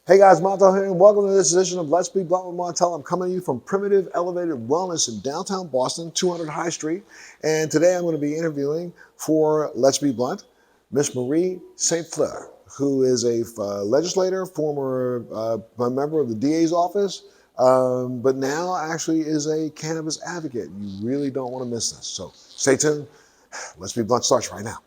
Hey guys, Montel here, and welcome to this edition of Let's Be Blunt with Montel. I'm coming to you from Primitive Elevated Wellness in downtown Boston, 200 High Street. And today I'm going to be interviewing for Let's Be Blunt, Miss Marie St Fleur, who is a legislator, former member of the DA's office, but now actually is a cannabis advocate. You really don't want to miss this. So stay tuned. Let's Be Blunt starts right now.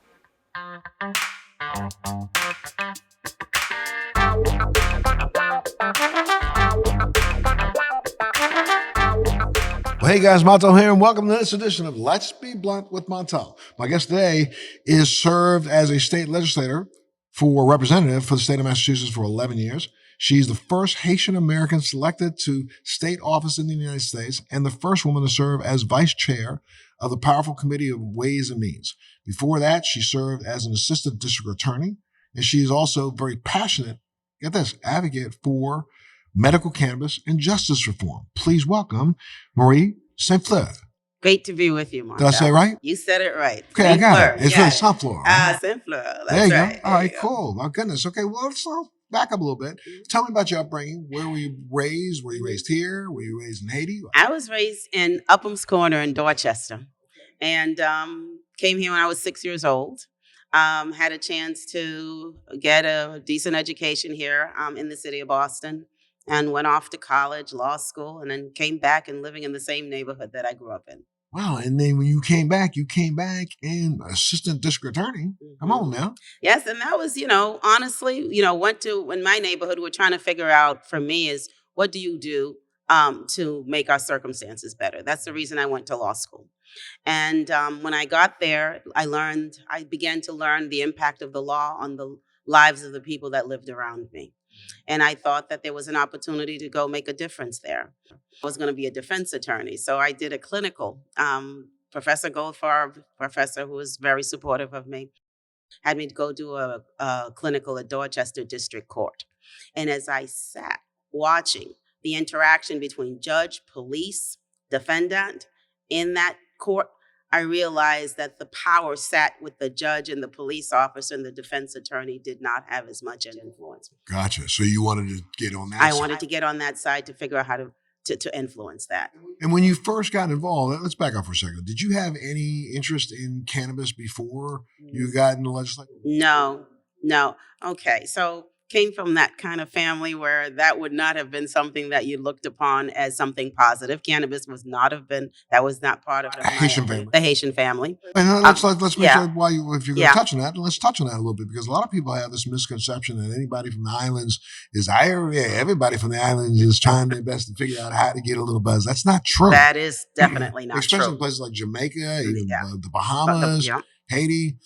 Well, hey guys, Montel here, and welcome to this edition of Let's Be Blunt with Montel. My guest today is served as a state legislator for representative for the state of Massachusetts for 11 years. She's the first Haitian American selected to state office in the United States and the first woman to serve as vice chair of the powerful Committee of Ways and Means. Before that, she served as an assistant district attorney, and she is also very passionate, get this, advocate for medical cannabis and justice reform. Please welcome Marie St Fleur. Great to be with you, Montel. Did I say it right? You said it right. Okay, St. I got Fleur. it. It's really St Fleur. Right? St. Fleur. That's there you right. Go. All right, cool. My goodness. Okay, well, let's back up a little bit. Tell me about your upbringing. Where were you raised? Were you raised here? Were you raised in Haiti? I was raised in Upham's Corner in Dorchester and came here when I was 6 years old. Had a chance to get a decent education here in the city of Boston. And went off to college, law school, and then came back and living in the same neighborhood that I grew up in. Wow. And then when you came back and assistant district attorney. Come on now. Yes. And that was, honestly, went to in my neighborhood, we're trying to figure out for me is what do you do to make our circumstances better? That's the reason I went to law school. And when I got there, I began to learn the impact of the law on the lives of the people that lived around me. And I thought that there was an opportunity to go make a difference there. I was going to be a defense attorney. So I did a clinical. Professor Goldfarb, professor who was very supportive of me, had me to go do a clinical at Dorchester District Court. And as I sat watching the interaction between judge, police, defendant in that court, I realized that the power sat with the judge and the police officer, and the defense attorney did not have as much influence. Gotcha. So you wanted to get on that side? I wanted to get on that side to figure out how to influence that. And when you first got involved, let's back up for a second. Did you have any interest in cannabis before you got in the legislature? No. Okay, so came from that kind of family where that would not have been something that you looked upon as something positive. Cannabis was not part of the Haitian family. And let's make sure if you're going to touch on that, let's touch on that a little bit, because a lot of people have this misconception that anybody from the islands everybody from the islands is trying their best to figure out how to get a little buzz. That's not true. That is definitely not Especially true. Especially in places like Jamaica, even the Bahamas. Haiti,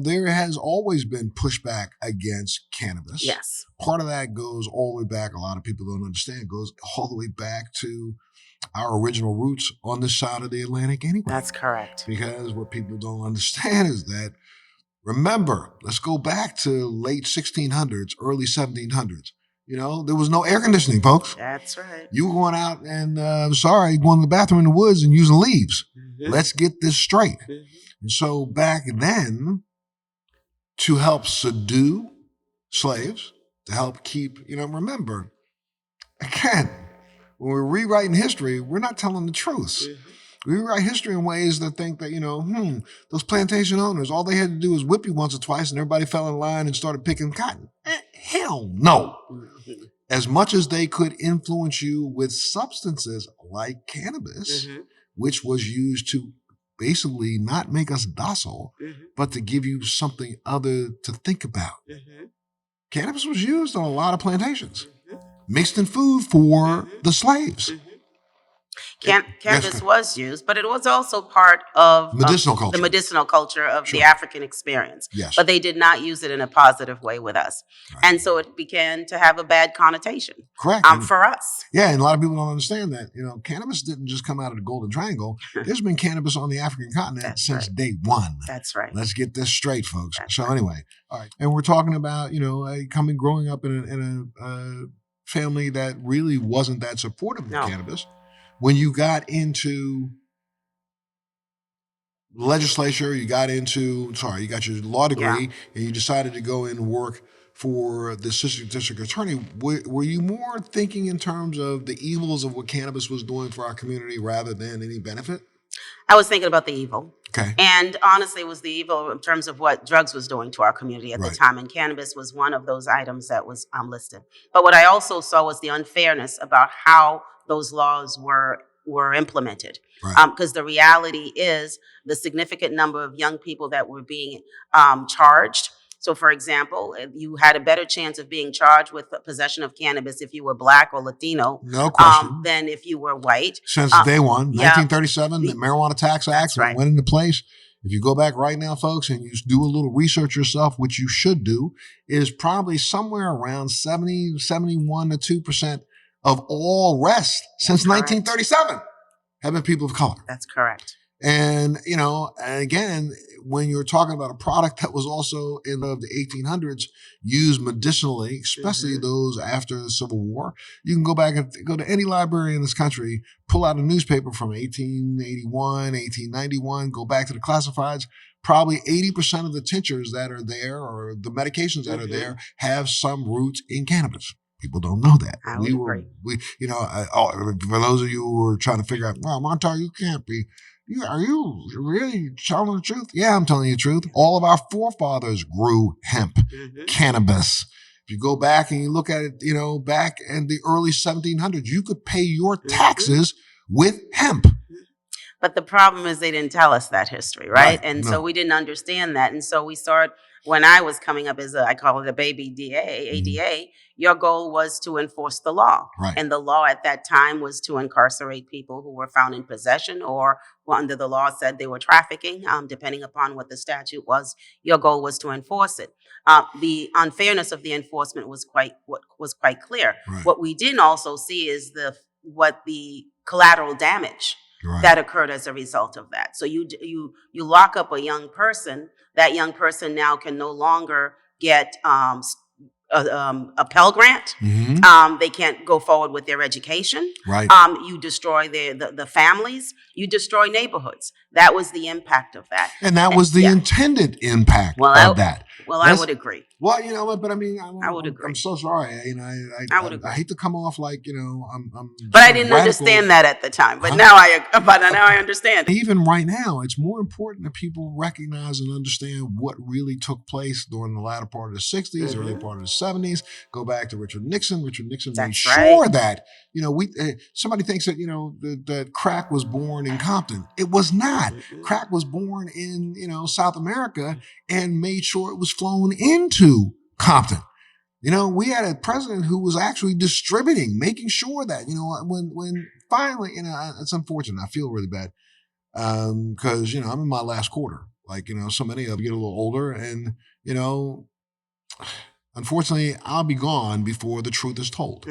there has always been pushback against cannabis. Yes. Part of that goes all the way back, a lot of people don't understand, goes all the way back to our original roots on this side of the Atlantic anyway. That's correct. Because what people don't understand is that, remember, let's go back to late 1600s, early 1700s. There was no air conditioning, folks. That's right. You were going out and, going to the bathroom in the woods and using leaves. Mm-hmm. Let's get this straight. Mm-hmm. And so back then, to help subdue slaves, to help keep, remember, again, when we're rewriting history, we're not telling the truth. Mm-hmm. We rewrite history in ways that think that, those plantation owners, all they had to do was whip you once or twice and everybody fell in line and started picking cotton. Hell no. Mm-hmm. As much as they could influence you with substances like cannabis, which was used to basically not make us docile, but to give you something other to think about. Cannabis was used on a lot of plantations, mixed in food for the slaves. Cannabis was used, but it was also part of the medicinal culture of the African experience. Yes. But they did not use it in a positive way with us. Right. And so it began to have a bad connotation. Correct. For us. Yeah, and a lot of people don't understand that. Cannabis didn't just come out of the Golden Triangle. There's been cannabis on the African continent since day one. That's right. Let's get this straight, folks. Anyway, all right. And we're talking about, growing up in a family that really wasn't that supportive of cannabis. When you got into legislature, you got your law degree, and you decided to go in and work for the assistant district attorney, were you more thinking in terms of the evils of what cannabis was doing for our community rather than any benefit? I was thinking about the evil. Okay. And honestly, it was the evil in terms of what drugs was doing to our community at the Right. time. And cannabis was one of those items that was listed. But what I also saw was the unfairness about how those laws were implemented. Right. Because the reality is the significant number of young people that were being charged. So, for example, if you had a better chance of being charged with the possession of cannabis if you were Black or Latino No question. than if you were white. Since day one, yeah. 1937, the Marijuana Tax Act, That's when it right. went into place. If you go back right now, folks, and you do a little research yourself, which you should do, is probably somewhere around 70, 71 to 2% of all arrests since correct. 1937 have been people of color. That's correct. And, you know, and again, when you're talking about a product that was also in the 1800s used medicinally, especially those after the Civil War, you can go back and go to any library in this country, pull out a newspaper from 1881, 1891, go back to the classifieds. Probably 80% of the tinctures that are there or the medications that are there have some roots in cannabis. People don't know that. I would agree. You know, for those of you who were trying to figure out, well, Montel, you can't be. Are you really telling the truth? Yeah, I'm telling you the truth. All of our forefathers grew hemp, cannabis. If you go back and you look at it, you know, back in the early 1700s, you could pay your taxes with hemp. But the problem is they didn't tell us that history, right? And so we didn't understand that. And so we started, when I was coming up as I call it a baby ADA, your goal was to enforce the law. Right. And the law at that time was to incarcerate people who were found in possession or who under the law said they were trafficking, depending upon what the statute was. Your goal was to enforce it. The unfairness of the enforcement was quite clear. Right. What we didn't also see is what the collateral damage that occurred as a result of that. So you lock up a young person. That young person now can no longer get a Pell Grant. They can't go forward with their education. Right. You destroy the families. You destroy neighborhoods. That was the impact of that. And that was the intended impact of that. Well, I would agree. Well, you know what, but I mean, I would agree. I'm so sorry. You know, I would agree. I hate to come off like, you know, I'm but I didn't understand that at the time. But now I understand. Even right now, it's more important that people recognize and understand what really took place during the latter part of the 60s, early part of the 70s. Go back to Richard Nixon. Richard Nixon made sure that, you know, somebody thinks that, you know, that crack was born in Compton. It was not. Crack was born in, you know, South America and made sure it was flown into Compton. You know, we had a president who was actually distributing, making sure that, you know, when finally, you know, it's unfortunate. I feel really bad because, you know, I'm in my last quarter. Like, you know, so many of you get a little older and, you know, unfortunately, I'll be gone before the truth is told.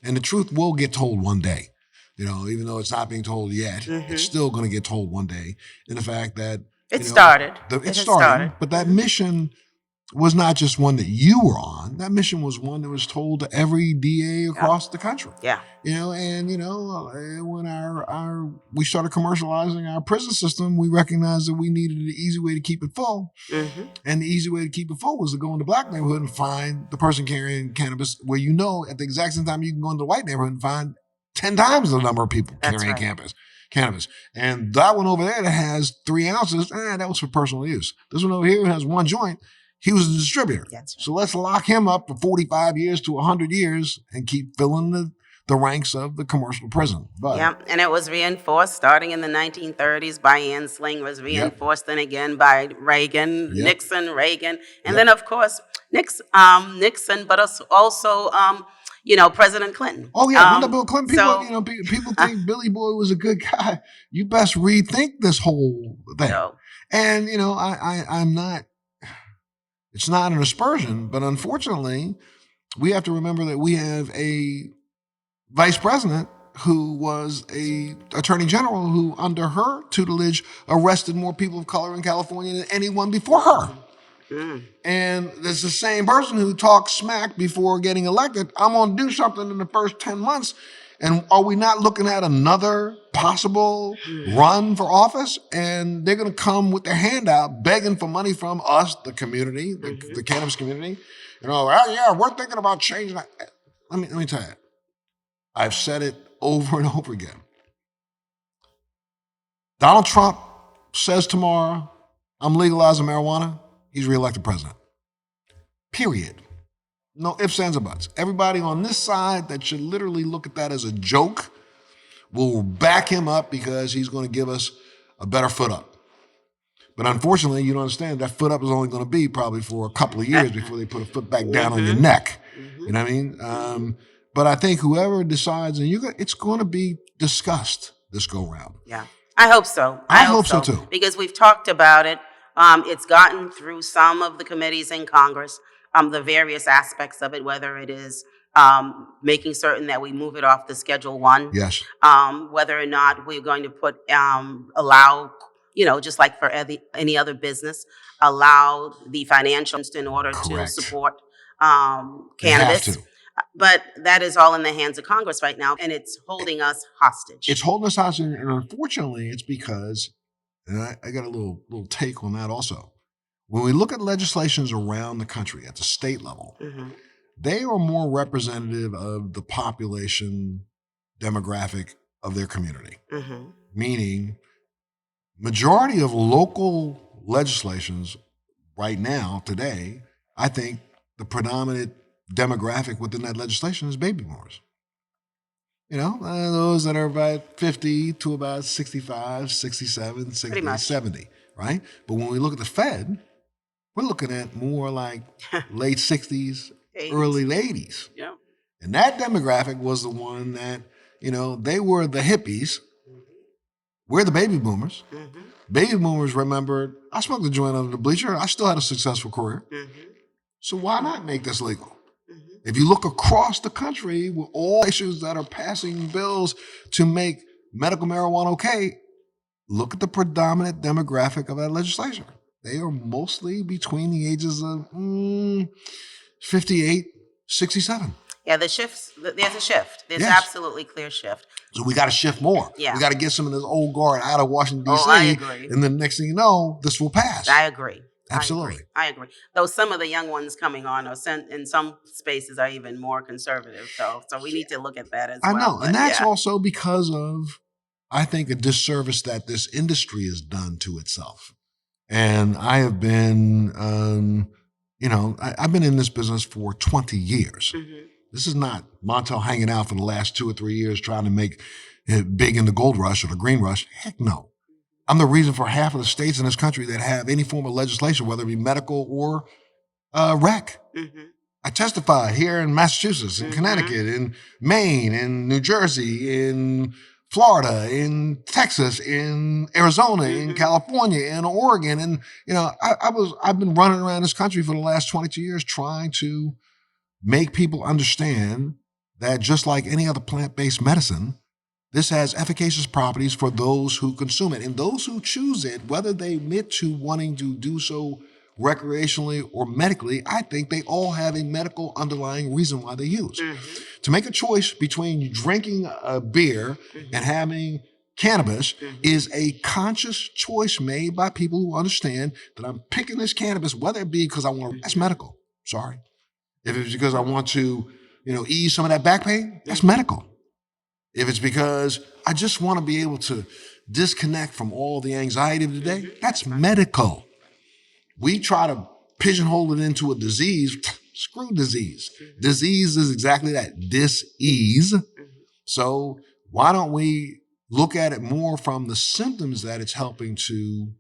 And the truth will get told one day. You know, even though it's not being told yet, it's still going to get told one day. In the fact that it started. It started. But that mission was not just one that you were on. That mission was one that was told to every DA across the country. Yeah. You know, and, you know, when we started commercializing our prison system, we recognized that we needed an easy way to keep it full. And the easy way to keep it full was to go in the Black neighborhood and find the person carrying cannabis where, you know, at the exact same time you can go into the white neighborhood and find 10 times the number of people carrying cannabis. And that one over there that has 3 ounces, that was for personal use. This one over here has 1 joint. He was a distributor. So let's lock him up for 45 years to 100 years and keep filling the ranks of the commercial prison. But, and it was reinforced starting in the 1930s by Ansling, was reinforced then again by Reagan, Nixon, Reagan, and then of course Nixon, but also you know, President Clinton. Oh yeah, under Bill Clinton, people, you know, people think Billy Boy was a good guy. You best rethink this whole thing. And you know, I'm not. It's not an aspersion, but unfortunately, we have to remember that we have a vice president who was a attorney general who, under her tutelage, arrested more people of color in California than anyone before her. And there's the same person who talks smack before getting elected. I'm going to do something in the first 10 months. And are we not looking at another possible run for office? And they're going to come with their hand out, begging for money from us, the community, the cannabis community. Well, yeah, we're thinking about changing that. Let me tell you, I've said it over and over again. Donald Trump says tomorrow, I'm legalizing marijuana, he's reelected president. Period. No ifs, ands, or buts. Everybody on this side that should literally look at that as a joke will back him up because he's going to give us a better foot up. But unfortunately, you don't understand, that foot up is only going to be probably for a couple of years before they put a foot back down on your neck. You know what I mean? But I think whoever decides, and it's going to be discussed this go round. Yeah, I hope so. I hope so too. Because we've talked about it. It's gotten through some of the committees in Congress, the various aspects of it, whether it is making certain that we move it off the Schedule 1. Yes. Whether or not we're going to allow, just like for any other business, allow the financials in order to support cannabis. But that is all in the hands of Congress right now, and it's holding us hostage. It's holding us hostage, and unfortunately, it's because, and I got a little take on that also. When we look at legislations around the country at the state level, they are more representative of the population demographic of their community. Meaning, majority of local legislations right now, today, I think the predominant demographic within that legislation is baby boomers. Those that are about 50 to about 65, 67, 60, 70, right? But when we look at the Fed, we're looking at more like late 60s, early 80s. Yeah. And that demographic was the one that, they were the hippies. We're the baby boomers. Baby boomers remembered, I smoked a joint under the bleacher. I still had a successful career. So why not make this legal? If you look across the country with all issues that are passing bills to make medical marijuana okay, look at the predominant demographic of that legislation. They are mostly between the ages of 58, 67. Yeah, there's a shift. There's absolutely clear shift. So we got to shift more. Yeah. We got to get some of this old guard out of Washington, D.C. I agree. And then next thing you know, this will pass. I agree. Absolutely. I agree. Though some of the young ones coming on in some spaces are even more conservative, though. So we need to look at that as well. I know. And that's also because of, I think, a disservice that this industry has done to itself. And I have been, I've been in this business for 20 years. This is not Montel hanging out for the last 2 or 3 years trying to make it big in the gold rush or the green rush. Heck no. I'm the reason for half of the states in this country that have any form of legislation, whether it be medical or rec. I testify here in Massachusetts, in Connecticut, in Maine, in New Jersey, in Florida, in Texas, in Arizona, in California, in Oregon. And, I've been running around this country for the last 22 years trying to make people understand that just like any other plant-based medicine, this has efficacious properties for those who consume it. And those who choose it, whether they admit to wanting to do so recreationally or medically, I think they all have a medical underlying reason why they use. To make a choice between drinking a beer and having cannabis is a conscious choice made by people who understand that I'm picking this cannabis, whether it be because I want to, that's medical. Sorry. If it's because I want to, ease some of that back pain, that's medical. If it's because I just want to be able to disconnect from all the anxiety of the day, that's medical. We try to pigeonhole it into a disease. Screw disease. Disease is exactly that, dis-ease. So why don't we look at it more from the symptoms that it's helping to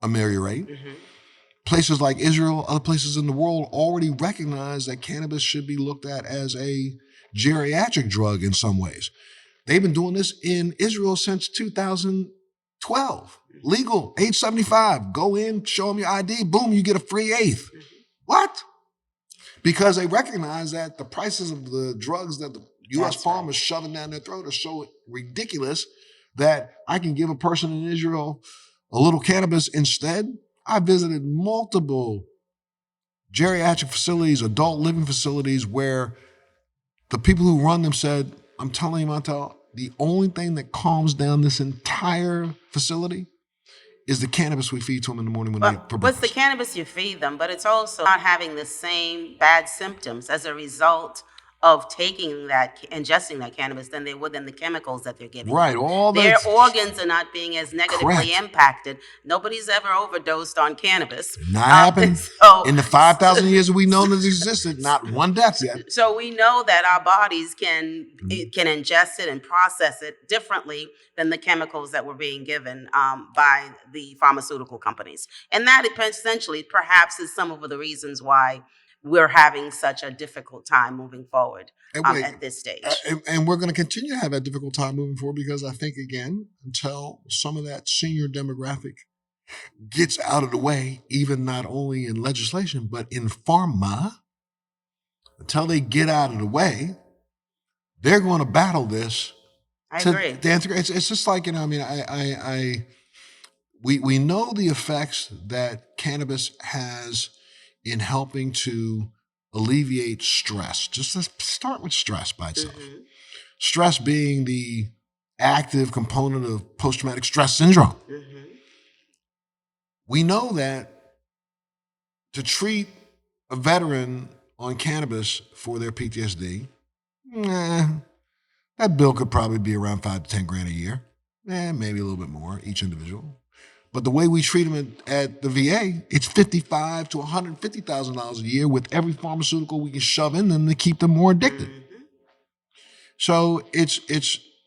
ameliorate? Places like Israel, other places in the world already recognize that cannabis should be looked at as a geriatric drug in some ways. They've been doing this in Israel since 2012. Legal, age 75. Go in, show them your ID, boom, you get a free eighth. What? Because they recognize that the prices of the drugs that the U.S. farmers shoving down their throat are so ridiculous that I can give a person in Israel a little cannabis instead. I visited multiple geriatric facilities, adult living facilities, where the people who run them said, I'm telling you, Montel, the only thing that calms down this entire facility is the cannabis we feed to them in the morning for What's the breakfast. cannabis you feed them, but it's also not having the same bad symptoms as a result of taking that, ingesting that cannabis than they would than the chemicals that they're giving. Right, them. all Their the organs are not being as negatively correct. impacted. Nobody's ever overdosed on cannabis. Not happened So in the 5,000 years that we know that it's existed. Not one death yet. So we know that our bodies can ingest it and process it differently than the chemicals that were being given by the pharmaceutical companies, and that essentially perhaps is some of the reasons why we're having such a difficult time moving forward at this stage. And we're going to continue to have that difficult time moving forward because I think, again, until some of that senior demographic gets out of the way, even not only in legislation, but in pharma, until they get out of the way, they're going to battle this. I agree. It's just like, I mean, we know the effects that cannabis has in helping to alleviate stress. Just let's start with stress by itself. Mm-hmm. Stress being the active component of post-traumatic stress syndrome. Mm-hmm. We know that to treat a veteran on cannabis for their PTSD, that bill could probably be around $5 to $10 grand a year, maybe a little bit more each individual. But the way we treat them at the VA, it's $55,000 to $150,000 a year with every pharmaceutical we can shove in them to keep them more addicted. Mm-hmm. So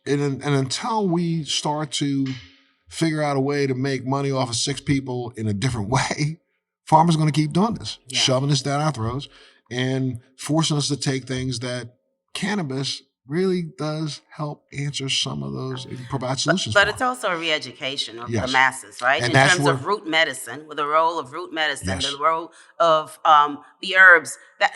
and until we start to figure out a way to make money off of 6 people in a different way, pharma's going to keep doing this, shoving this down our throats and forcing us to take things that cannabis really does help answer some of those and provide solutions. But it's also a re-education of the masses, right? And in terms of root medicine, with the role of root medicine, the role of the herbs that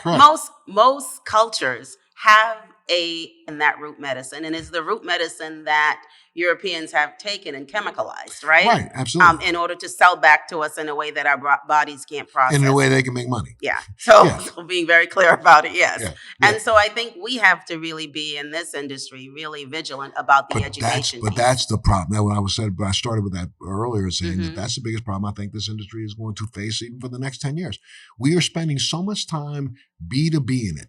most cultures have in that root medicine, and it's the root medicine that Europeans have taken and chemicalized, right? Right, absolutely. In order to sell back to us in a way that our bodies can't process. In a way they can make money. Yeah. So being very clear about it, yes. Yeah. And so I think we have to really be in this industry really vigilant about the education. But that's the problem. That's what I started with that earlier, saying that that's the biggest problem I think this industry is going to face even for the next 10 years. We are spending so much time B2B in it,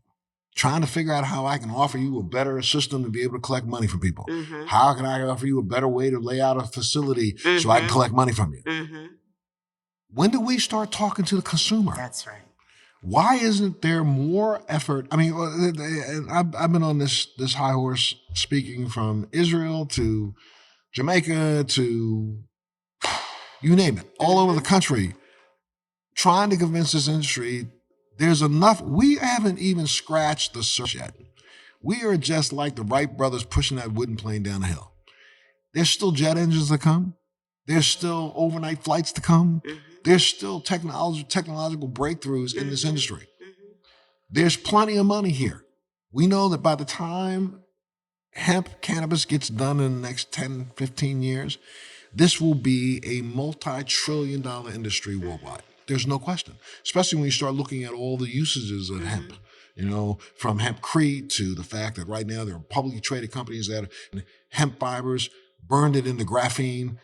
trying to figure out how I can offer you a better system to be able to collect money from people. Mm-hmm. How can I offer you a better way to lay out a facility so I can collect money from you? Mm-hmm. When do we start talking to the consumer? That's right. Why isn't there more effort? I mean, I've been on this high horse speaking from Israel to Jamaica to you name it, all over the country, trying to convince this industry there's enough. We haven't even scratched the surface yet. We are just like the Wright brothers pushing that wooden plane down the hill. There's still jet engines to come. There's still overnight flights to come. Mm-hmm. There's still technological breakthroughs in this industry. Mm-hmm. There's plenty of money here. We know that by the time hemp cannabis gets done in the next 10, 15 years, this will be a multi-trillion-dollar industry worldwide. There's no question, especially when you start looking at all the usages of hemp, from hempcrete to the fact that right now there are publicly traded companies that hemp fibers, burned it into graphene,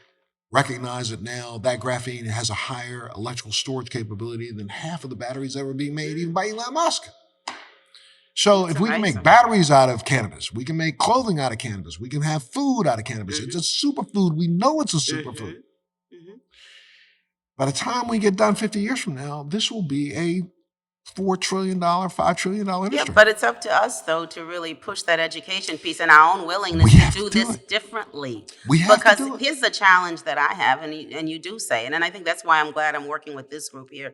recognize that now that graphene has a higher electrical storage capability than half of the batteries that were being made even by Elon Musk. So if we can make batteries out of cannabis, we can make clothing out of cannabis, we can have food out of cannabis. It's a superfood. We know it's a superfood. By the time we get done 50 years from now, this will be a $4 trillion, $5 trillion industry. Yeah, but it's up to us, though, to really push that education piece and our own willingness to do this differently. Because here's the challenge that I have, and you do say, and I think that's why I'm glad I'm working with this group here,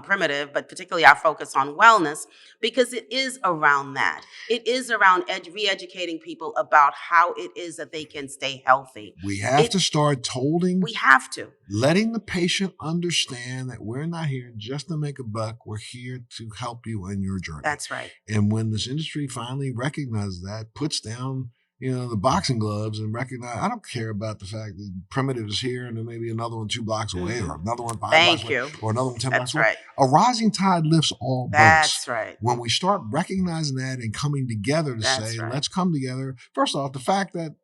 Primitive, but particularly our focus on wellness, because it is around that. It is around re-educating people about how it is that they can stay healthy. We have to start We have to. Letting the patient understand that we're not here just to make a buck. We're here to help you in your journey. That's right. And when this industry finally recognizes that, puts down, the boxing gloves and recognize, I don't care about the fact that Primitive is here and there may be another one 2 blocks away or another one 5 blocks away or another one 10 blocks away. A rising tide lifts all boats. That's right. When we start recognizing that and coming together to say, let's come together. First off, the fact that,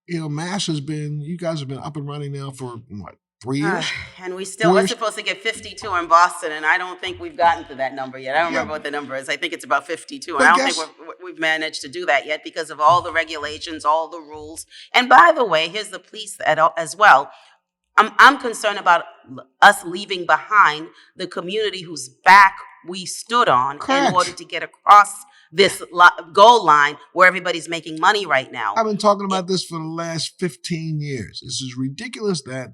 MASH you guys have been up and running now for 3 years? And we still, 4 we're years? supposed to get 52 in Boston, and I don't think we've gotten to that number yet. I don't Yeah. remember what the number is. I think it's about 52. And But I don't guess- think we've managed to do that yet because of all the regulations, all the rules. And by the way, here's the police as well. I'm concerned about us leaving behind the community whose back we stood on Correct. in order to get across this goal line where everybody's making money right now. I've been talking about this for the last 15 years. This is ridiculous that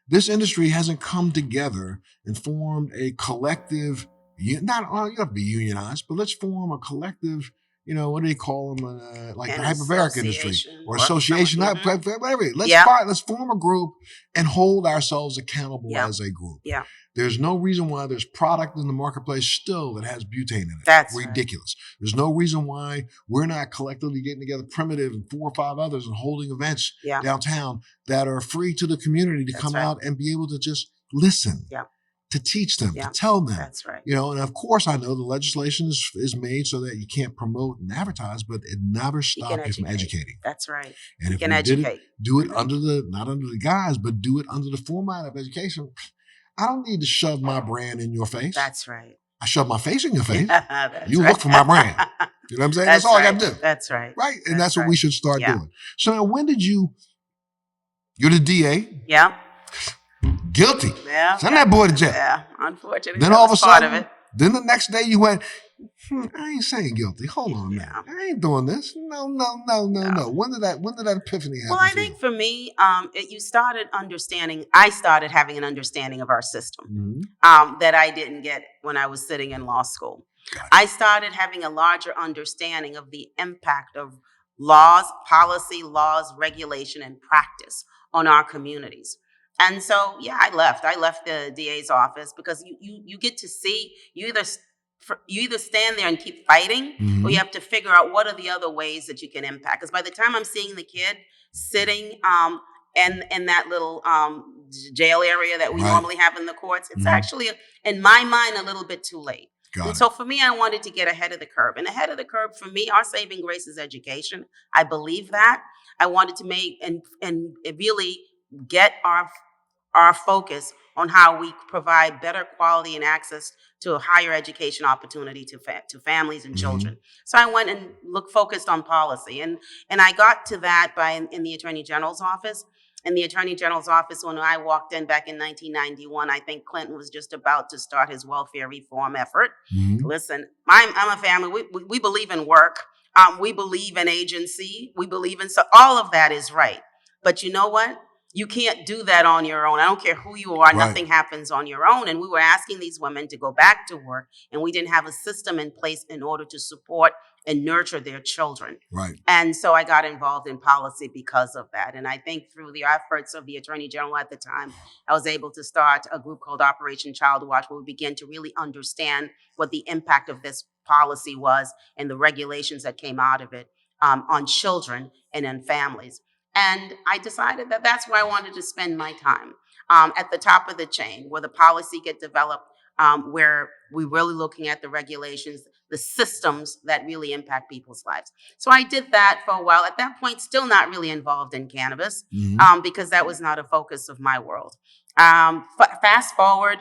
this industry hasn't come together and formed a collective, you don't have to be unionized, but let's form a collective, what do they call them? Like the hyperbaric industry or association, whatever. Let's form a group and hold ourselves accountable as a group. Yeah. There's no reason why there's product in the marketplace still that has butane in it. That's ridiculous. Right. There's no reason why we're not collectively getting together, Primitive and 4 or 5 others, and holding events downtown that are free to the community to come out and be able to just listen. Yeah. To teach them, to tell them. That's right. And of course I know the legislation is made so that you can't promote and advertise, but it never stops you from educating. That's right. And if we did it, do it under not under the guise, but do it under the format of education. I don't need to shove my brand in your face. That's right. I shove my face in your face. You look for my brand. You know what I'm saying? That's all I got to do. That's right. Right? And that's what we should start doing. So now when did you're the DA. Yeah. Guilty. Yeah. Send that boy to jail. Yeah, unfortunately. Then all of a sudden, then the next day you went, I ain't saying guilty. Hold on, man. I ain't doing this. No. When did that epiphany happen? Well, I think for me, I started having an understanding of our system that I didn't get when I was sitting in law school. Gotcha. I started having a larger understanding of the impact of laws, policy, regulation, and practice on our communities. And so, I left the DA's office because you get to see, you either stand there and keep fighting, or you have to figure out what are the other ways that you can impact. Because by the time I'm seeing the kid sitting in that little jail area that we normally have in the courts, it's actually, in my mind, a little bit too late. So for me, I wanted to get ahead of the curve. And ahead of the curve, for me, our saving grace is education. I believe that. I wanted to make and really get our focus on how we provide better quality and access to a higher education opportunity to families and children. So I went and focused on policy. And I got to that in the Attorney General's office. In the Attorney General's office, when I walked in back in 1991, I think Clinton was just about to start his welfare reform effort. Listen, I'm a family. We believe in work. We believe in agency. We believe in, so all of that is right. But you know what? You can't do that on your own. I don't care who you are. Right. Nothing happens on your own. And we were asking these women to go back to work, and we didn't have a system in place in order to support and nurture their children. Right. And so I got involved in policy because of that. And I think through the efforts of the Attorney General at the time, I was able to start a group called Operation Child Watch, where we began to really understand what the impact of this policy was and the regulations that came out of it on children and on families. And I decided that that's where I wanted to spend my time, at the top of the chain, where the policy get developed, where we're really looking at the regulations, the systems that really impact people's lives. So I did that for a while. At that point, still not really involved in cannabis, because that was not a focus of my world. Fast forward,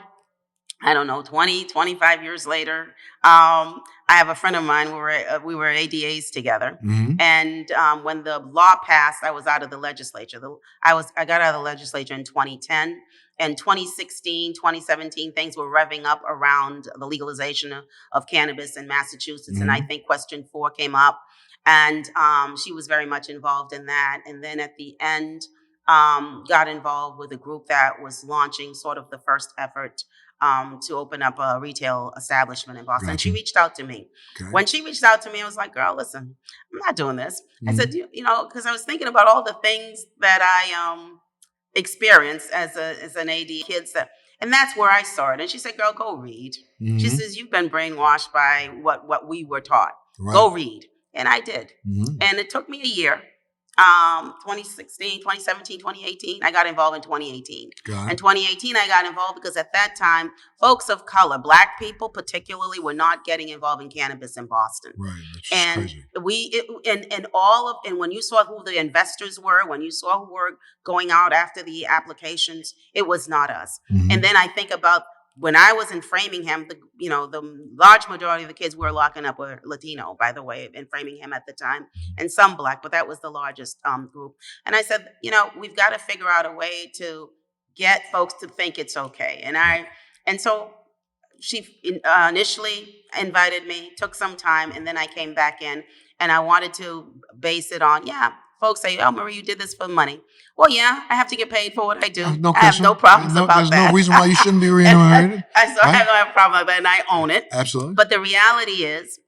I don't know, 20, 25 years later, I have a friend of mine, we were ADAs together. And when the law passed, I was out of the legislature. I got out of the legislature in 2010. In 2016, 2017, things were revving up around the legalization of cannabis in Massachusetts. And I think Question 4 came up. And she was very much involved in that. And then at the end, got involved with a group that was launching sort of the first effort to open up a retail establishment in Boston. Gotcha. And she reached out to me. Okay. When she reached out to me, I was like, girl, listen, I'm not doing this. I said, because I was thinking about all the things that I experienced as an AD kids. And that's where I started. And she said, girl, go read. She says, you've been brainwashed by what we were taught. Right. Go read. And I did. And it took me a year. 2016, 2017, 2018. I got involved in 2018. Got In it. 2018, I got involved because at that time, folks of color, Black people particularly, were not getting involved in cannabis in Boston. Right. That's And crazy. and when you saw who the investors were, when you saw who were going out after the applications, it was not us. Mhm. And then I think about when I was in Framingham, the large majority of the kids we were locking up were Latino, by the way, in Framingham at the time, and some Black, but that was the largest group. And I said, we've got to figure out a way to get folks to think it's okay. And so she initially invited me, took some time, and then I came back in, and I wanted to base it on, folks say, oh, Marie, you did this for money. Well, yeah, I have to get paid for what I do. No I have no problems about there's that. no reason why you shouldn't be remunerated. I don't have a problem with that, and I own it. Absolutely. But the reality is,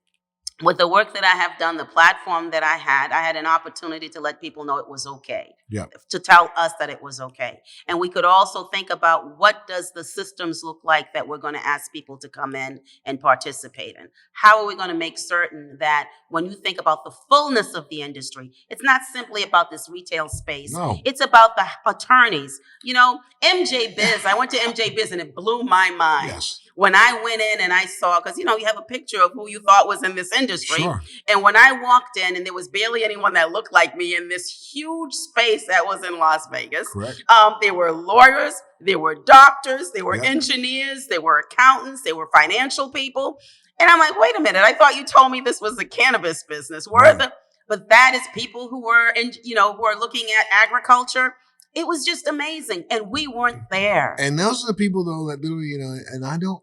with the work that I have done, the platform that I had an opportunity to let people know it was okay. Yeah. To tell us that it was okay. And we could also think about what does the systems look like that we're going to ask people to come in and participate in? How are we going to make certain that when you think about the fullness of the industry, it's not simply about this retail space. No. It's about the attorneys. MJ Biz, I went to MJ Biz and it blew my mind. Yes. When I went in and I saw, because you have a picture of who you thought was in this industry. Sure. And when I walked in and there was barely anyone that looked like me in this huge space that was in Las Vegas. Correct. There were lawyers, there were doctors, there were Yep. engineers, there were accountants, there were financial people. And I'm like, wait a minute, I thought you told me this was a cannabis business. But that is people who were who are looking at agriculture. It was just amazing. And we weren't there. And those are the people though that do, and I don't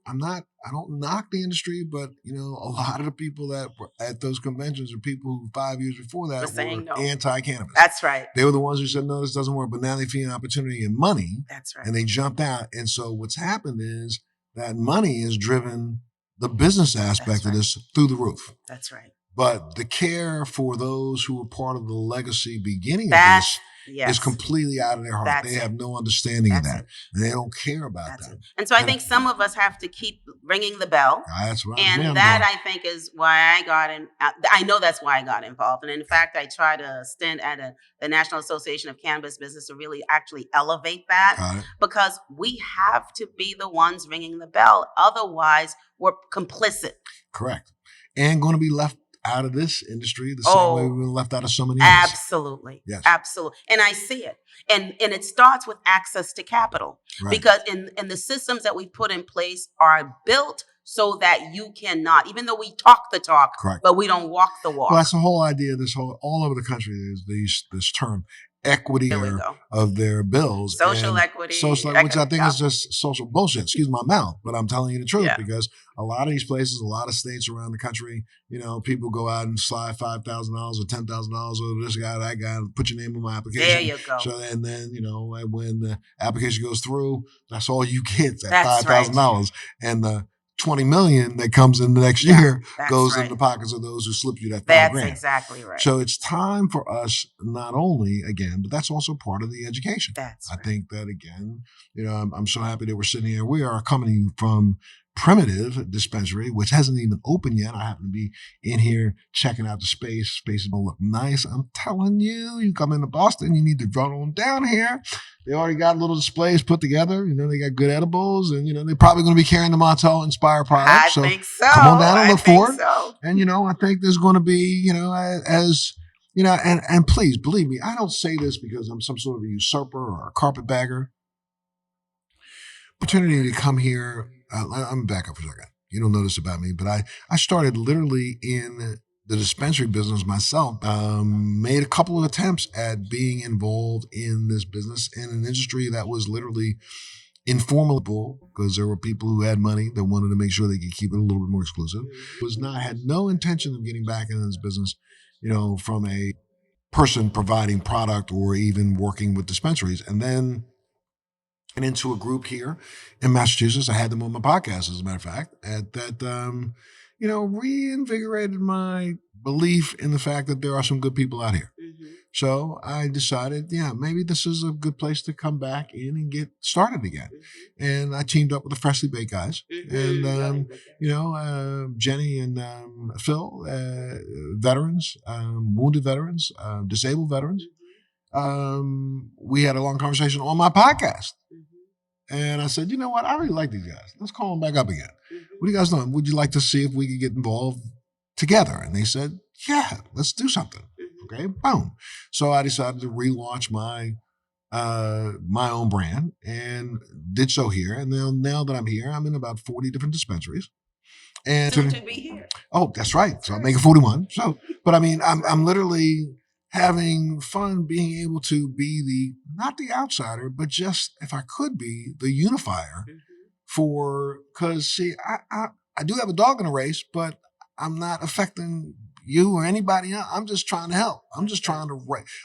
knock the industry, but a lot of the people that were at those conventions are people who 5 years before that were no. anti-cannabis. That's right. They were the ones who said, no, this doesn't work, but now they feel an opportunity and money. That's right. And they jumped out. And so what's happened is that money has driven the business aspect of this through the roof. That's right. But the care for those who were part of the legacy beginning of this is completely out of their heart. They have no understanding of that. And they don't care about that. And so I think some of us have to keep ringing the bell. That's right. And that I think is why I got in. I know that's why I got involved. And in fact, I tried a stint at the National Association of Cannabis Business to really actually elevate that. Because we have to be the ones ringing the bell. Otherwise, we're complicit. Correct. And going to be left out of this industry the same way we were left out of so many others. Absolutely. Yes. Absolutely. And I see it. And it starts with access to capital. Right. Because in the systems that we put in place are built so that you cannot, even though we talk the talk, correct, but we don't walk the walk. Well, that's the whole idea. All over the country, there's this term equity of their bills. Social equity. Which I think is just social bullshit. Excuse my mouth, but I'm telling you the truth because a lot of these places, a lot of states around the country, people go out and slide $5,000 or $10,000 over this guy, that guy, and put your name on my application. There you go. So and then when the application goes through, that's all you get, that $5,000, and the $20 million that comes in the next year goes in the pockets of those who slipped you that $5,000. That's exactly right. So it's time for us not only, again, but that's also part of the education. That's I think that, again, I'm so happy that we're sitting here. We are coming from Primitive Dispensary, which hasn't even opened yet. I happen to be in here checking out the space. Space is going to look nice. I'm telling you, you come into Boston, you need to run on down here. They already got little displays put together. They got good edibles, and they're probably going to be carrying the Montel inspired products. I think so. Come on down and look for it. And I think there's going to be, and please believe me, I don't say this because I'm some sort of a usurper or a carpetbagger. Opportunity to come here. I'm back up for a second. You don't know this about me, but I started literally in the dispensary business myself. Made a couple of attempts at being involved in this business in an industry that was literally informal, because there were people who had money that wanted to make sure they could keep it a little bit more exclusive. Had no intention of getting back into this business, from a person providing product or even working with dispensaries. And then into a group here in Massachusetts. I had them on my podcast, as a matter of fact, that reinvigorated my belief in the fact that there are some good people out here. Mm-hmm. So I decided, maybe this is a good place to come back in and get started again. Mm-hmm. And I teamed up with the Freshly Baked guys. Mm-hmm. And, Jenny and Phil, veterans, wounded veterans, disabled veterans. Mm-hmm. we had a long conversation on my podcast. Mm-hmm. And I said, you know what? I really like these guys. Let's call them back up again. Mm-hmm. What are you guys doing? Would you like to see if we could get involved together? And they said, yeah, let's do something. Mm-hmm. Okay, boom. So I decided to relaunch my own brand and did so here. And now that I'm here, I'm in about 40 different dispensaries. And Soon to be here. Oh, that's right. So I'm making 41. So, but I mean, I'm literally having fun being able to be not the outsider, but just if I could be the unifier because see, I do have a dog in the race, but I'm not affecting you or anybody else. I'm just trying to help. I'm just trying to,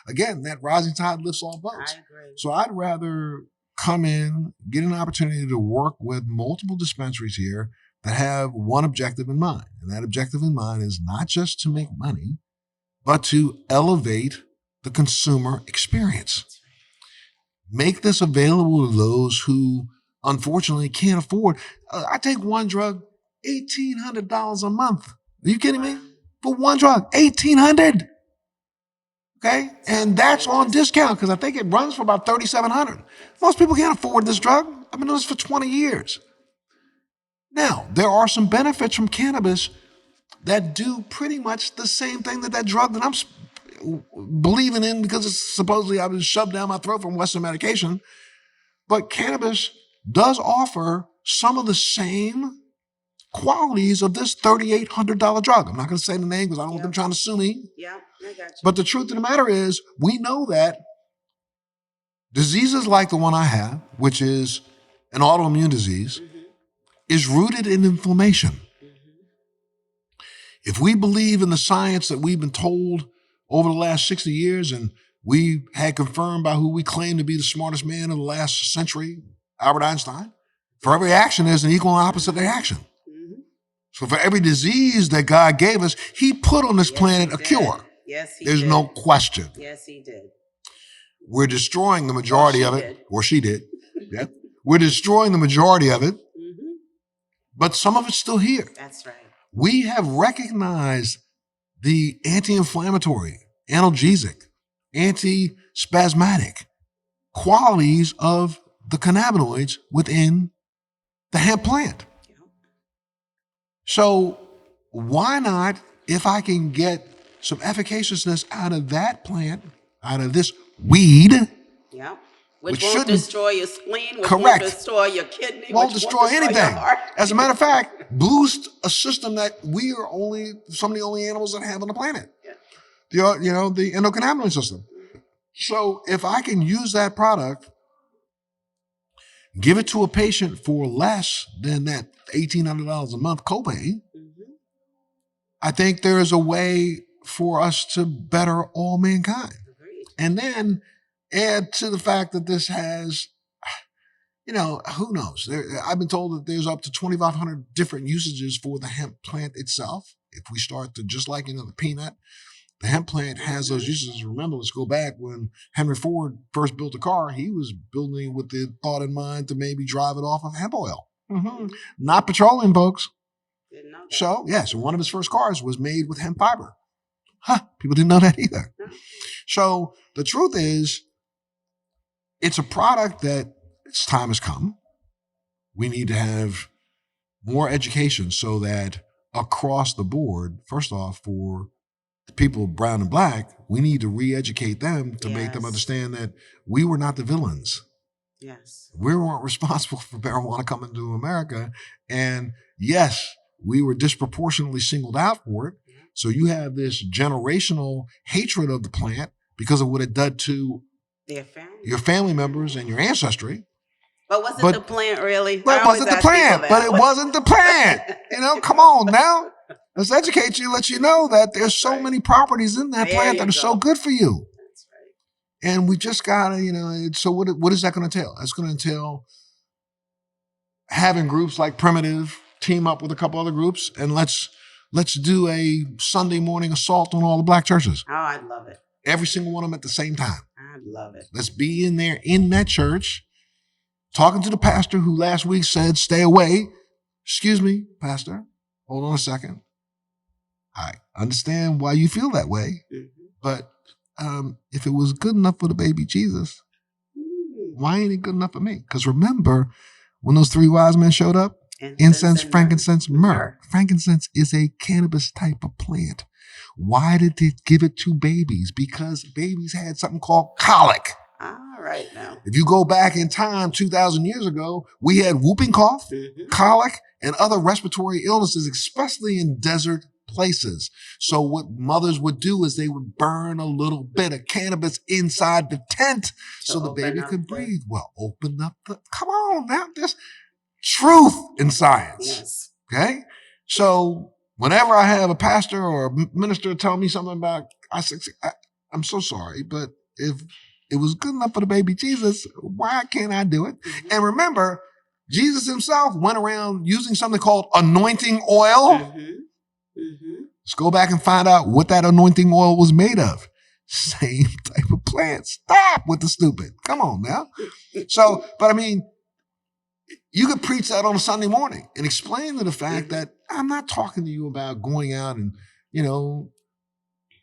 again, that rising tide lifts all boats. I agree. So I'd rather come in, get an opportunity to work with multiple dispensaries here that have one objective in mind. And that objective in mind is not just to make money, but to elevate the consumer experience. Make this available to those who unfortunately can't afford. I take one drug, $1,800 a month. Are you kidding me? For one drug, $1,800. Okay? And that's on discount because I think it runs for about $3,700. Most people can't afford this drug. I've been doing this for 20 years. Now, there are some benefits from cannabis that do pretty much the same thing that drug that I'm believing in because it's supposedly I've been shoved down my throat from Western medication. But cannabis does offer some of the same qualities of this $3,800 drug. I'm not going to say the name because I don't want them trying to sue me. Yeah, I got you. But the truth of the matter is, we know that diseases like the one I have, which is an autoimmune disease, is rooted in inflammation. If we believe in the science that we've been told over the last 60 years, and we had confirmed by who we claim to be the smartest man of the last century, Albert Einstein, for every action, there's an equal and opposite reaction. So for every disease that God gave us, he put on this planet a cure. Yes, he There's did. no question. Yes, he did. We're destroying the majority of it, or she did. Yeah. We're destroying the majority of it, but some of it's still here. That's right. We have recognized the anti-inflammatory, analgesic, anti-spasmodic qualities of the cannabinoids within the hemp plant. So why not, if I can get some efficaciousness out of that plant, out of this weed, which won't destroy your spleen, which correct, won't destroy your kidney, won't destroy anything. Your heart. As a matter of fact, boost a system that we are some of the only animals that have on the planet. The endocannabinoid system. So if I can use that product, give it to a patient for less than that $1,800 a month copay, I think there is a way for us to better all mankind. And then add to the fact that this has, who knows? I've been told that there's up to 2,500 different usages for the hemp plant itself. If we start to, just like, the peanut, the hemp plant has those uses. Remember, let's go back when Henry Ford first built a car, he was building it with the thought in mind to maybe drive it off of hemp oil. Not petroleum, folks. Didn't know that. So one of his first cars was made with hemp fiber. People didn't know that either. So the truth is, it's a product that its time has come. We need to have more education so that across the board, first off, for the people brown and black, we need to re-educate them to make them understand that we were not the villains. Yes. We weren't responsible for marijuana coming to America. And yes, we were disproportionately singled out for it. So you have this generational hatred of the plant because of what it did to your family members and your ancestry. But was it the plant, really? But it wasn't the plant. But it wasn't the plant. Come on now. Let's educate you, let you know that there's so many properties in that plant that are so good for you. That's right. And we just gotta, so what is that going to entail? That's going to entail having groups like Primitive team up with a couple other groups, and let's do a Sunday morning assault on all the black churches. Oh, I'd love it. Every single one of them at the same time. I'd love it. Let's be in there in that church, talking to the pastor who last week said, stay away. Excuse me, pastor, hold on a second. I understand why you feel that way, but if it was good enough for the baby Jesus, why ain't it good enough for me? Because remember, when those three wise men showed up, incense, frankincense, myrrh. Frankincense is a cannabis type of plant. Why did they give it to babies? Because babies had something called colic. All right now. If you go back in time 2,000 years ago, we had whooping cough, colic, and other respiratory illnesses, especially in desert places. So what mothers would do is they would burn a little bit of cannabis inside the tent so the baby could breathe. Well, open up come on now, there's truth in science. Yes. Okay? So whenever I have a pastor or a minister tell me something about, I'm so sorry, but if it was good enough for the baby Jesus, why can't I do it? And remember, Jesus himself went around using something called anointing oil. Let's go back and find out what that anointing oil was made of. Same type of plant. Stop with the stupid. Come on now. So, but I mean, you could preach that on a Sunday morning and explain to the fact that I'm not talking to you about going out and,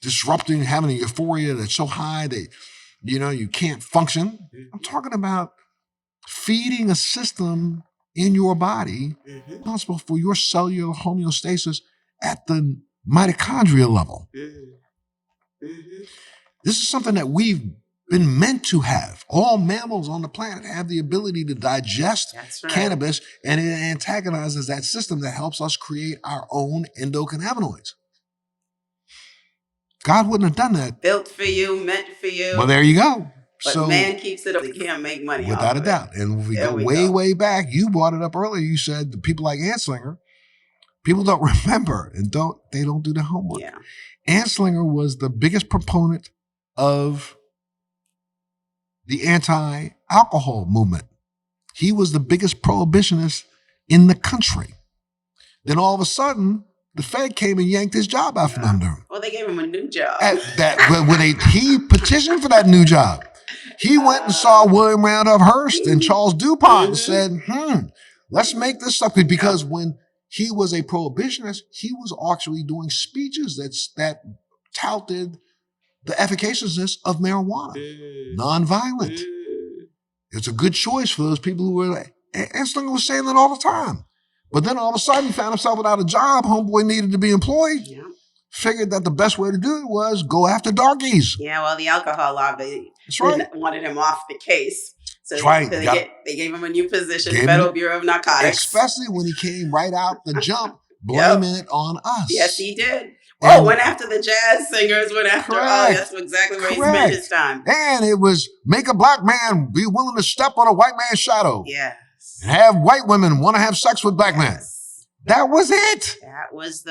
disrupting, having a euphoria that's so high that, you can't function. I'm talking about feeding a system in your body responsible for your cellular homeostasis at the mitochondrial level. This is something that we've been meant to have. All mammals on the planet have the ability to digest cannabis, and it antagonizes that system that helps us create our own endocannabinoids. God wouldn't have done that. Built for you, meant for you. Well, there you go. But so man keeps it up. He can't make money without off a doubt. And if we go way back, you brought it up earlier. You said the people like Anslinger, people don't remember and they don't do the homework. Yeah. Anslinger was the biggest proponent of the anti-alcohol movement. He was the biggest prohibitionist in the country. Then all of a sudden, the Fed came and yanked his job out from under him. Well, they gave him a new job. He petitioned for that new job. He went and saw William Randolph Hearst and Charles DuPont and said, let's make this something. Because when he was a prohibitionist, he was actually doing speeches that touted the efficaciousness of marijuana, nonviolent. It's a good choice for those people who were, Anslinger was saying that all the time. But then all of a sudden he found himself without a job. Homeboy needed to be employed. Yeah. Figured that the best way to do it was go after darkies. Yeah, well, the alcohol lobby wanted him off the case. So they gave him a new position, Federal Bureau of Narcotics. Especially when he came right out the jump, blaming it on us. Yes, he did. Went after the jazz singers, that's exactly where he spent his time. And it was make a black man be willing to step on a white man's shadow. Yes. Have white women want to have sex with black men. That was it. That was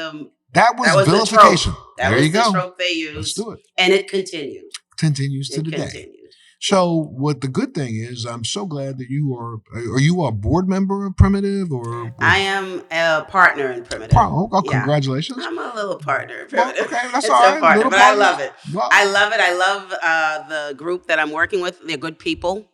vilification. That was the trope they used. Let's do it. And it continued. Continues to the day. So what the good thing is, I'm so glad that are you a board member of Primitive or? I am a partner in Primitive. Congratulations. I'm a little partner in Primitive. Okay, that's all right. Partner, but I love it. Well, I love it. I love the group that I'm working with. They're good people.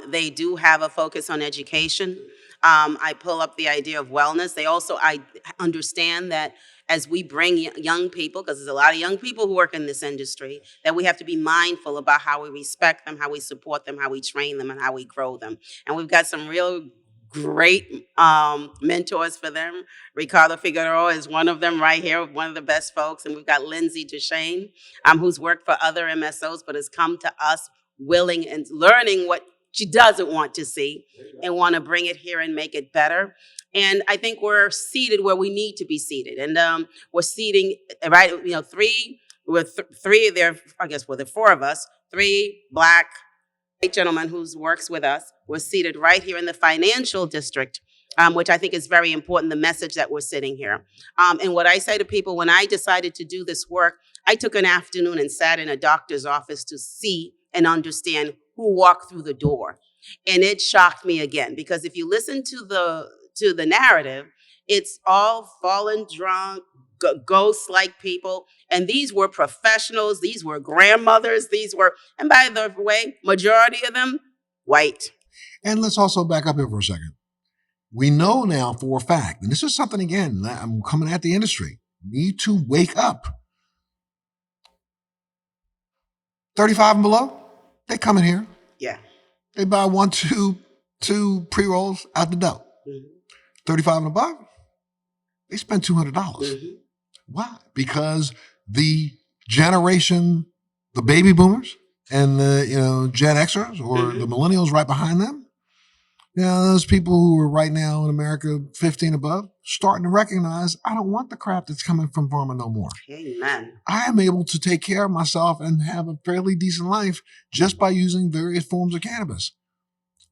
They do have a focus on education. I pull up the idea of wellness. I understand that as we bring young people, because there's a lot of young people who work in this industry, that we have to be mindful about how we respect them, how we support them, how we train them, and how we grow them. And we've got some real great mentors for them. Ricardo Figueroa is one of them right here, one of the best folks. And we've got Lindsay Duchesne, who's worked for other MSOs, but has come to us willing and learning what she doesn't want to see and want to bring it here and make it better. And I think we're seated where we need to be seated. And we're seating, right, three, there, I guess, there are four of us, three Black gentlemen who works with us. We're seated right here in the financial district, which I think is very important, the message that we're sitting here. And what I say to people, when I decided to do this work, I took an afternoon and sat in a doctor's office to see and understand who walked through the door. And it shocked me again, because if you listen to the narrative, it's all fallen drunk, ghost-like people. And these were professionals, these were grandmothers, and by the way, majority of them, white. And let's also back up here for a second. We know now for a fact, and this is something, again, I'm coming at the industry, need to wake up. 35 and below, they come in here. Yeah. They buy one, two pre-rolls out the door. 35 and above, they spend $200. Why? Because the generation, the baby boomers and the Gen Xers or the millennials right behind them, those people who are right now in America 15 above, starting to recognize I don't want the crap that's coming from pharma no more. Amen. I am able to take care of myself and have a fairly decent life just by using various forms of cannabis.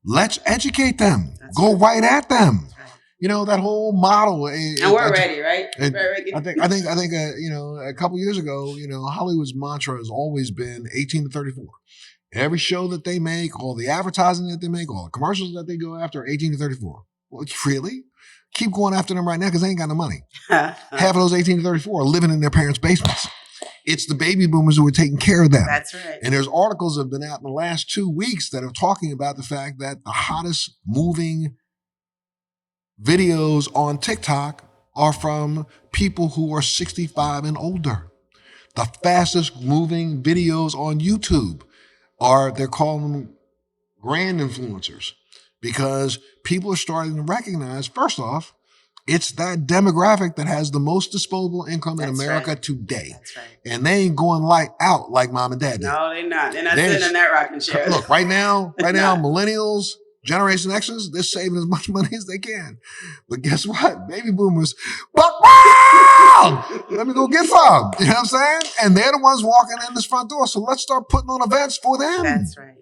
Let's educate them. Go right at them. That whole model. And we're ready, right? I think a couple years ago, Hollywood's mantra has always been 18 to 34. Every show that they make, all the advertising that they make, all the commercials that they go after are 18 to 34. Well, really? Keep going after them right now because they ain't got no money. Half of those 18 to 34 are living in their parents' basements. It's the baby boomers who are taking care of them. That's right. And there's articles that have been out in the last 2 weeks that are talking about the fact that the hottest moving videos on TikTok are from people who are 65 and older. The fastest moving videos on YouTube they're calling them grand influencers because people are starting to recognize, first off, it's that demographic that has the most disposable income in America today. That's right. And they ain't going out like mom and dad did. No, they're not. They're not sitting in that rocking chair. Look, right now, millennials, Generation Xers, they're saving as much money as they can. But guess what? Baby boomers, buck wild! Let me go get some. You know what I'm saying? And they're the ones walking in this front door. So let's start putting on events for them. That's right.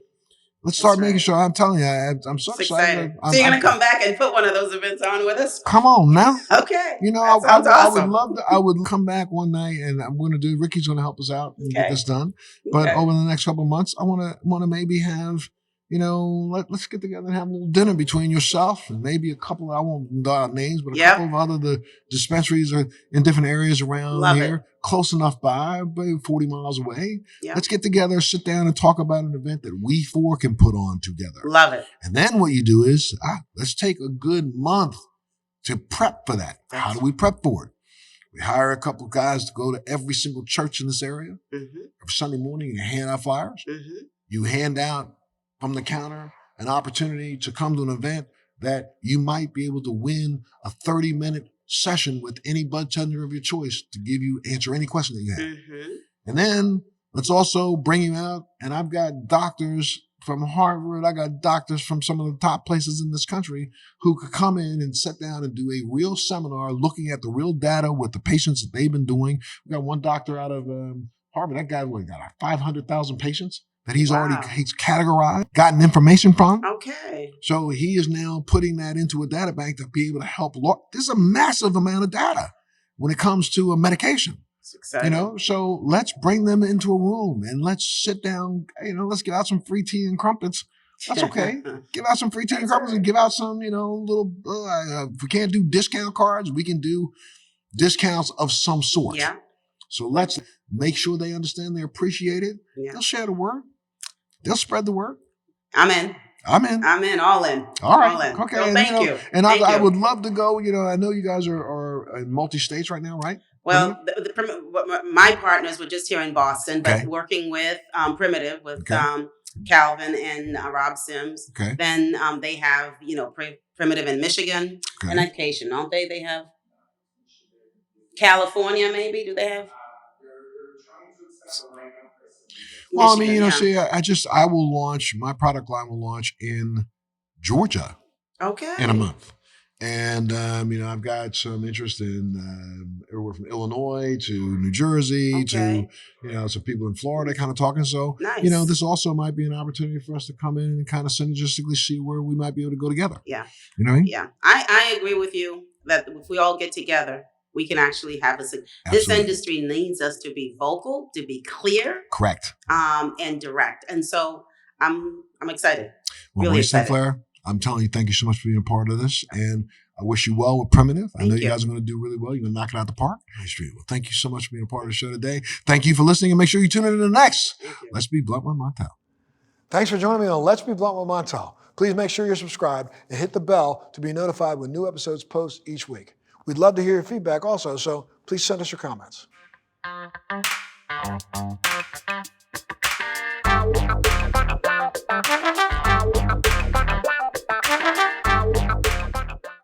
Let's start making sure. I'm telling you, I'm so excited. So you're going to come back and put one of those events on with us? Come on now. Okay. I awesome. would love to. I would come back one night, and I'm going to do. Ricky's going to help us out and get this done. But over the next couple of months, I want to maybe have. Let's get together and have a little dinner between yourself and maybe a couple. I won't dial names, but a couple of other the dispensaries are in different areas around here, close enough by, maybe 40 miles away. Yep. Let's get together, sit down, and talk about an event that we four can put on together. Love it. And then what you do is let's take a good month to prep for that. How do we prep for it? We hire a couple of guys to go to every single church in this area. Every Sunday morning, you hand out flyers. You hand out from the counter an opportunity to come to an event that you might be able to win a 30-minute session with any bud tender of your choice to answer any question that you have. And then let's also bring you out. And I've got doctors from Harvard. I got doctors from some of the top places in this country who could come in and sit down and do a real seminar looking at the real data with the patients that they've been doing. We got one doctor out of Harvard. That guy got 500,000 patients that he's categorized, gotten information from. Okay. So he is now putting that into a data bank to be able to help. There's a massive amount of data when it comes to a medication. It's exciting. So let's bring them into a room and let's sit down. Let's give out some free tea and crumpets. That's okay. Give out some free tea and crumpets and give out some, little. If we can't do discount cards, we can do discounts of some sort. Yeah. So let's make sure they understand they appreciate it. Yeah. They'll share the word. They'll spread the word. I'm in. I'm in. All in. All right. All in. Okay. Well, thank you. And I would love to go. I know you guys are in multi-states right now, right? Well, my partners were just here in Boston, but working with Primitive, with Calvin and Rob Sims. Okay. Then they have, Primitive in Michigan and Haitian, don't they? They have California, maybe? Do they have? Well, Michigan, see, I will launch, my product line will launch in Georgia in a month. And, I've got some interest in everywhere from Illinois to New Jersey to, some people in Florida kind of talking. So, nice. This also might be an opportunity for us to come in and kind of synergistically see where we might be able to go together. Yeah. You know what I mean? Yeah. I agree with you that if we all get together, we can actually have this industry needs us to be vocal, to be clear. Correct. And direct. And so I'm excited. Well, really Marie St Fleur, I'm telling you, thank you so much for being a part of this. And I wish you well with Primitive. I know you guys are going to do really well. You're going to knock it out the park. Well, thank you so much for being a part of the show today. Thank you for listening, and make sure you tune in to the next Let's Be Blunt with Montel. Thanks for joining me on Let's Be Blunt with Montel. Please make sure you're subscribed and hit the bell to be notified when new episodes post each week. We'd love to hear your feedback also, so please send us your comments.